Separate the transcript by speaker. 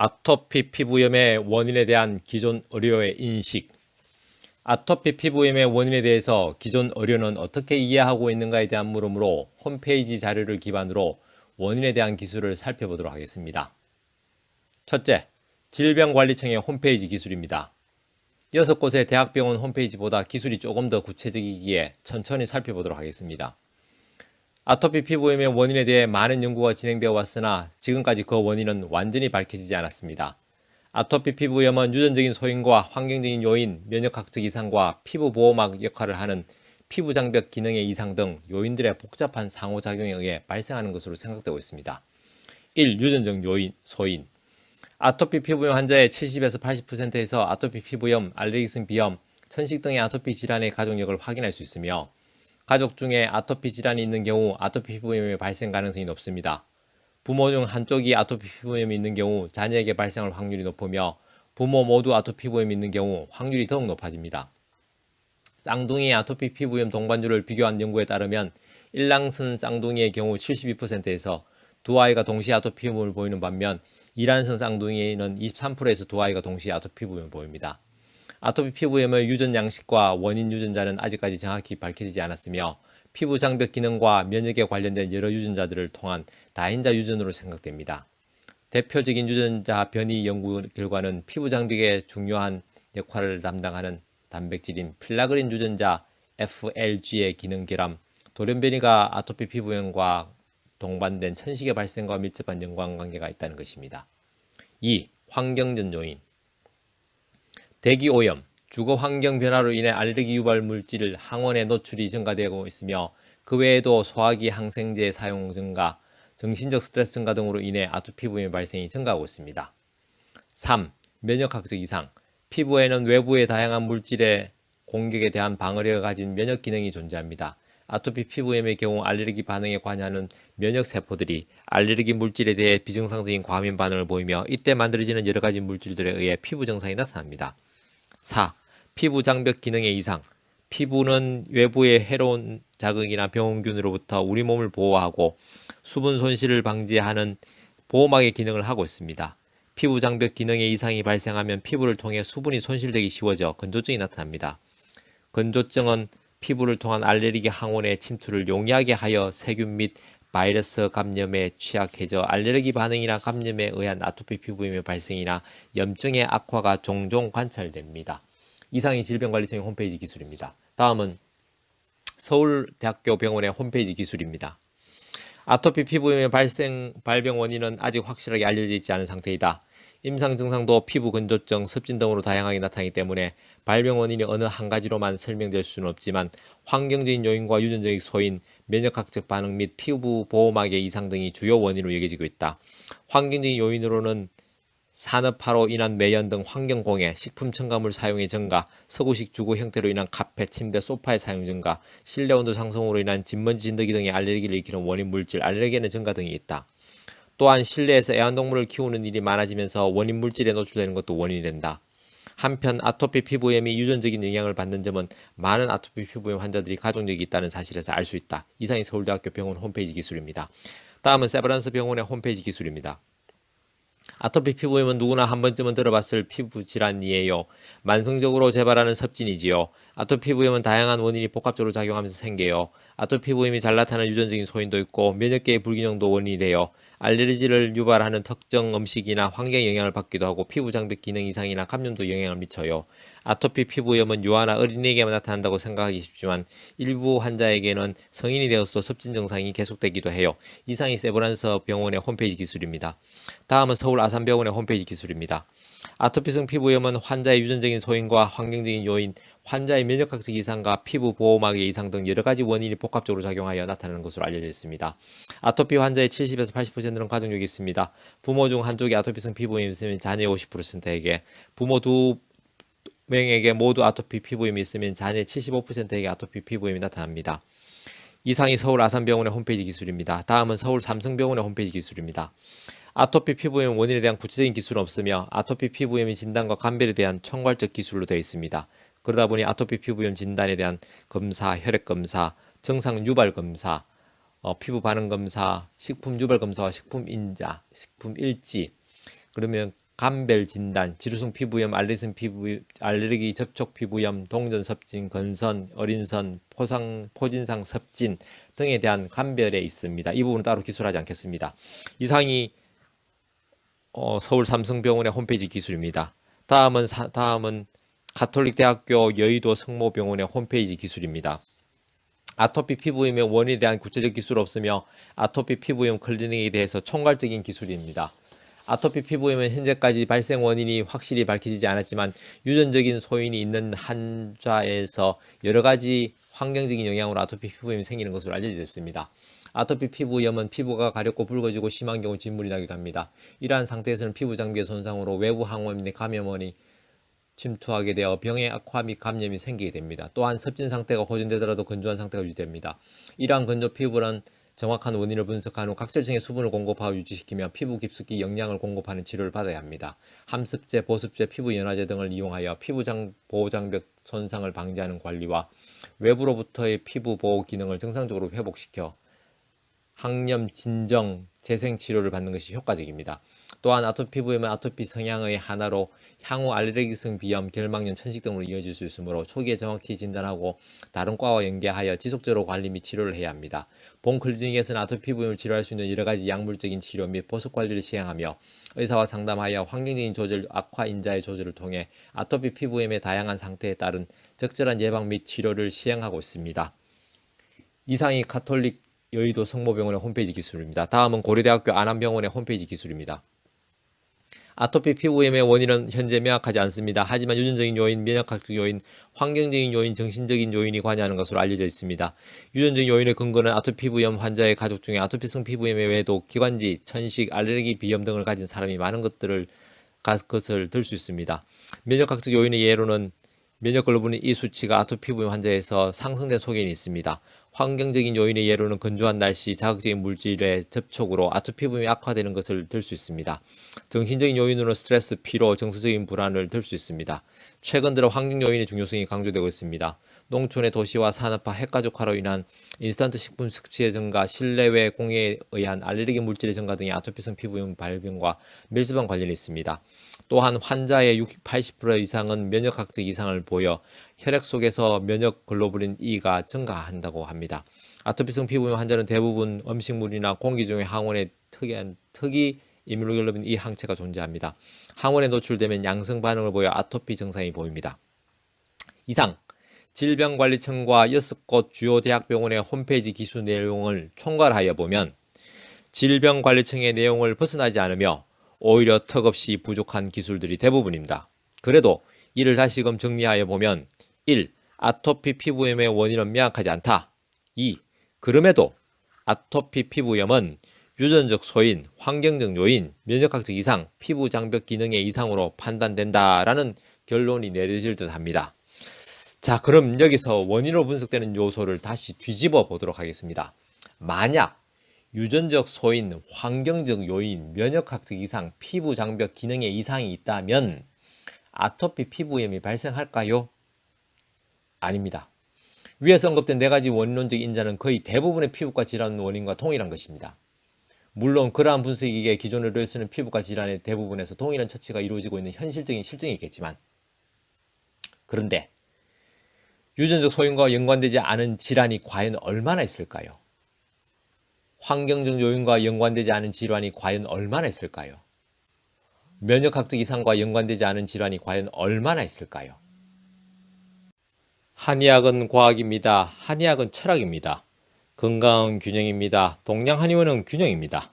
Speaker 1: 아토피 피부염의 원인에 대한 기존 의료의 인식. 아토피 피부염의 원인에 대해서 기존 의료는 어떻게 이해하고 있는가에 대한 물음으로 홈페이지 자료를 기반으로 원인에 대한 기술을 살펴보도록 하겠습니다. 첫째, 질병관리청의 홈페이지 기술입니다. 6곳의 대학병원 홈페이지보다 기술이 조금 더 구체적이기에 천천히 살펴보도록 하겠습니다. 아토피 피부염의 원인에 대해 많은 연구가 진행되어 왔으나 지금까지 그 원인은 완전히 밝혀지지 않았습니다. 아토피 피부염은 유전적인 소인과 환경적인 요인, 면역학적 이상과 피부 보호막 역할을 하는 피부 장벽 기능의 이상 등 요인들의 복잡한 상호작용에 의해 발생하는 것으로 생각되고 있습니다. 1. 유전적 요인, 소인. 아토피 피부염 환자의 70에서 80%에서 아토피 피부염, 알레르기성 비염, 천식 등의 아토피 질환의 가족력을 확인할 수 있으며 가족 중에 아토피 질환이 있는 경우 아토피 피부염의 발생 가능성이 높습니다. 부모 중 한쪽이 아토피 피부염이 있는 경우 자녀에게 발생할 확률이 높으며 부모 모두 아토피 피부염이 있는 경우 확률이 더욱 높아집니다. 쌍둥이의 아토피 피부염 동반율을 비교한 연구에 따르면 일랑선 쌍둥이의 경우 72%에서 두 아이가 동시에 아토피 피부염을 보이는 반면 이란선 쌍둥이는 23%에서 두 아이가 동시에 아토피 피부염을 보입니다. 아토피 피부염의 유전 양식과 원인 유전자는 아직까지 정확히 밝혀지지 않았으며 피부 장벽 기능과 면역에 관련된 여러 유전자들을 통한 다인자 유전으로 생각됩니다. 대표적인 유전자 변이 연구 결과는 피부 장벽에 중요한 역할을 담당하는 단백질인 필라그린 유전자 FLG의 기능 결함, 돌연 변이가 아토피 피부염과 동반된 천식의 발생과 밀접한 연관관계가 있다는 것입니다. 2. 환경전 요인. 대기 오염, 주거 환경 변화로 인해 알레르기 유발 물질 항원의 노출이 증가되고 있으며 그 외에도 소화기 항생제 사용 증가, 정신적 스트레스 증가 등으로 인해 아토피 피부염의 발생이 증가하고 있습니다. 3. 면역학적 이상. 피부에는 외부의 다양한 물질의 공격에 대한 방어력을 가진 면역 기능이 존재합니다. 아토피 피부염의 경우 알레르기 반응에 관여하는 면역 세포들이 알레르기 물질에 대해 비정상적인 과민 반응을 보이며 이때 만들어지는 여러 가지 물질들에 의해 피부 증상이 나타납니다. 4. 피부 장벽 기능의 이상. 피부는 외부의 해로운 자극이나 병원균으로부터 우리 몸을 보호하고 수분 손실을 방지하는 보호막의 기능을 하고 있습니다. 피부 장벽 기능의 이상이 발생하면 피부를 통해 수분이 손실되기 쉬워져 건조증이 나타납니다. 건조증은 피부를 통한 알레르기 항원의 침투를 용이하게 하여 세균 및 바이러스 감염에 취약해져 알레르기 반응이나 감염에 의한 아토피 피부염의 발생이나 염증의 악화가 종종 관찰됩니다. 이상이 질병관리청의 홈페이지 기술입니다. 다음은 서울대학교 병원의 홈페이지 기술입니다. 아토피 피부염의 발병 원인은 아직 확실하게 알려져 있지 않은 상태이다. 임상 증상도 피부 건조증, 습진 등으로 다양하게 나타나기 때문에 발병 원인이 어느 한 가지로만 설명될 수는 없지만 환경적인 요인과 유전적인 소인, 면역학적 반응 및 피부 보호막의 이상 등이 주요 원인으로 여겨지고 있다. 환경적인 요인으로는 산업화로 인한 매연 등 환경공해, 식품 첨가물 사용의 증가, 서구식 주거 형태로 인한 카페, 침대, 소파의 사용 증가, 실내 온도 상승으로 인한 진먼지, 진드기 등의 알레르기를 일으키는 원인 물질, 알레르겐의 증가 등이 있다. 또한 실내에서 애완동물을 키우는 일이 많아지면서 원인 물질에 노출되는 것도 원인이 된다. 한편 아토피 피부염이 유전적인 영향을 받는 점은 많은 아토피 피부염 환자들이 가족력이 있다는 사실에서 알 수 있다. 이상이 서울대학교 병원 홈페이지 기술입니다. 다음은 세브란스 병원의 홈페이지 기술입니다. 아토피 피부염은 누구나 한 번쯤은 들어봤을 피부 질환이에요. 만성적으로 재발하는 섭진이지요. 아토피 피부염은 다양한 원인이 복합적으로 작용하면서 생겨요. 아토피 피부염이 잘 나타나는 유전적인 소인도 있고 면역계의 불균형도 원인이 돼요. 알레르기를 유발하는 특정 음식이나 환경의 영향을 받기도 하고 피부 장벽 기능 이상이나 감염도 영향을 미쳐요. 아토피 피부염은 유아나 어린이에게만 나타난다고 생각하기 쉽지만 일부 환자에게는 성인이 되어서도 섭진 증상이 계속되기도 해요. 이상이 세브란스 병원의 홈페이지 기술입니다. 다음은 서울 아산병원의 홈페이지 기술입니다. 아토피성 피부염은 환자의 유전적인 소인과 환경적인 요인, 환자의 면역학적 이상과 피부 보호막의 이상 등 여러 가지 원인이 복합적으로 작용하여 나타나는 것으로 알려져 있습니다. 아토피 환자의 70에서 80%는 가족력이 있습니다. 부모 중 한쪽이 아토피성 피부염이 있으면 자녀의 50%에게, 부모 두 명에게 모두 아토피 피부염이 있으면 자녀의 75%에게 아토피 피부염이 나타납니다. 이상이 서울 아산병원의 홈페이지 기술입니다. 다음은 서울 삼성병원의 홈페이지 기술입니다. 아토피 피부염 원인에 대한 구체적인 기술은 없으며 아토피 피부염의 진단과 감별에 대한 총괄적 기술로 되어 있습니다. 그러다 보니 아토피 피부염 진단에 대한 검사, 혈액 검사, 정상 유발 검사, 피부 반응 검사, 식품 유발 검사와 식품 인자, 식품 일지, 그러면 감별 진단, 지루성 피부염, 알레르기 접촉 피부염, 동전 섭진, 건선, 어린선, 포진상 섭진 등에 대한 감별에 있습니다. 이 부분은 따로 기술하지 않겠습니다. 이상이 서울 삼성병원의 홈페이지 기술입니다. 다음은 가톨릭대학교 여의도 성모병원의 홈페이지 기술입니다. 아토피 피부염의 원인에 대한 구체적 기술 없으며 아토피 피부염 클리닉에 대해서 총괄적인 기술입니다. 아토피 피부염은 현재까지 발생 원인이 확실히 밝혀지지 않았지만 유전적인 소인이 있는 환자에서 여러 가지 환경적인 영향으로 아토피 피부염이 생기는 것으로 알려져 있습니다. 아토피 피부염은 피부가 가렵고 붉어지고 심한 경우 진물이 나기도 합니다. 이러한 상태에서는 피부 장비의 손상으로 외부 항원 및 감염원이 침투하게 되어 병의 악화 및 감염이 생기게 됩니다. 또한 섭진 상태가 호전되더라도 건조한 상태가 유지됩니다. 이러한 건조 피부는 정확한 원인을 분석한 후 각질층의 수분을 공급하고 유지시키며 피부 깊숙이 영양을 공급하는 치료를 받아야 합니다. 함습제, 보습제, 피부 연화제 등을 이용하여 피부 보호장벽 손상을 방지하는 관리와 외부로부터의 피부 보호 기능을 정상적으로 회복시켜 항염, 진정, 재생 치료를 받는 것이 효과적입니다. 또한 아토피 피부염은 아토피 성향의 하나로 향후 알레르기성 비염, 결막염, 천식 등으로 이어질 수 있으므로 초기에 정확히 진단하고 다른 과와 연계하여 지속적으로 관리 및 치료를 해야 합니다. 본 클리닉에서는 아토피 피부염을 치료할 수 있는 여러 가지 약물적인 치료 및 보습 관리를 시행하며 의사와 상담하여 환경적인 조절, 악화 인자의 조절을 통해 아토피 피부염의 다양한 상태에 따른 적절한 예방 및 치료를 시행하고 있습니다. 이상이 가톨릭 여의도 성모병원의 홈페이지 기술입니다. 다음은 고려대학교 안암병원의 홈페이지 기술입니다. 아토피 피부염의 원인은 현재 명확하지 않습니다. 하지만 유전적인 요인, 면역학적 요인, 환경적인 요인, 정신적인 요인이 관여하는 것으로 알려져 있습니다. 유전적인 요인의 근거는 아토피 피부염 환자의 가족 중에 아토피성 피부염 외에도 기관지, 천식, 알레르기 비염 등을 가진 사람이 많은 것을 들 수 있습니다. 면역학적 요인의 예로는 면역글로불린 E 수치가 아토피 피부염 환자에서 상승된 소견이 있습니다. 환경적인 요인의 예로는 건조한 날씨, 자극적인 물질의 접촉으로 아토피 피부염이 악화되는 것을 들 수 있습니다. 정신적인 요인으로는 스트레스, 피로, 정서적인 불안을 들 수 있습니다. 최근 들어 환경 요인의 중요성이 강조되고 있습니다. 농촌의 도시화, 산업화, 핵가족화로 인한 인스턴트 식품 섭취의 증가, 실내외 공해에 의한 알레르기 물질의 증가 등의 아토피성 피부염 발병과 밀접한 관련이 있습니다. 또한 환자의 80% 이상은 면역학적 이상을 보여 혈액 속에서 면역 글로불린 E가 증가한다고 합니다. 아토피성 피부염 환자는 대부분 음식물이나 공기 중의 항원에 특이 이뮤노글로빈 E 항체가 존재합니다. 항원에 노출되면 양성 반응을 보여 아토피 증상이 보입니다. 이상 질병관리청과 6곳 주요 대학병원의 홈페이지 기술 내용을 총괄하여 보면 질병관리청의 내용을 벗어나지 않으며 오히려 턱없이 부족한 기술들이 대부분입니다. 그래도 이를 다시금 정리하여 보면 1. 아토피 피부염의 원인은 명확하지 않다. 2. 그럼에도 아토피 피부염은 유전적 소인, 환경적 요인, 면역학적 이상, 피부 장벽 기능의 이상으로 판단된다라는 결론이 내려질 듯합니다. 자, 그럼 여기서 원인으로 분석되는 요소를 다시 뒤집어 보도록 하겠습니다. 만약 유전적 소인, 환경적 요인, 면역학적 이상, 피부 장벽 기능의 이상이 있다면 아토피 피부염이 발생할까요? 아닙니다. 위에서 언급된 4가지 원론적 인자는 거의 대부분의 피부과 질환 원인과 동일한 것입니다. 물론 그러한 분석에게 기존 의료에 쓰는 피부과 질환의 대부분에서 동일한 처치가 이루어지고 있는 현실적인 실증이 있겠지만, 그런데 유전적 소인과 연관되지 않은 질환이 과연 얼마나 있을까요? 환경적 요인과 연관되지 않은 질환이 과연 얼마나 있을까요? 면역학적 이상과 연관되지 않은 질환이 과연 얼마나 있을까요? 한의학은 과학입니다. 한의학은 철학입니다. 건강은 균형입니다. 동양 한의원은 균형입니다.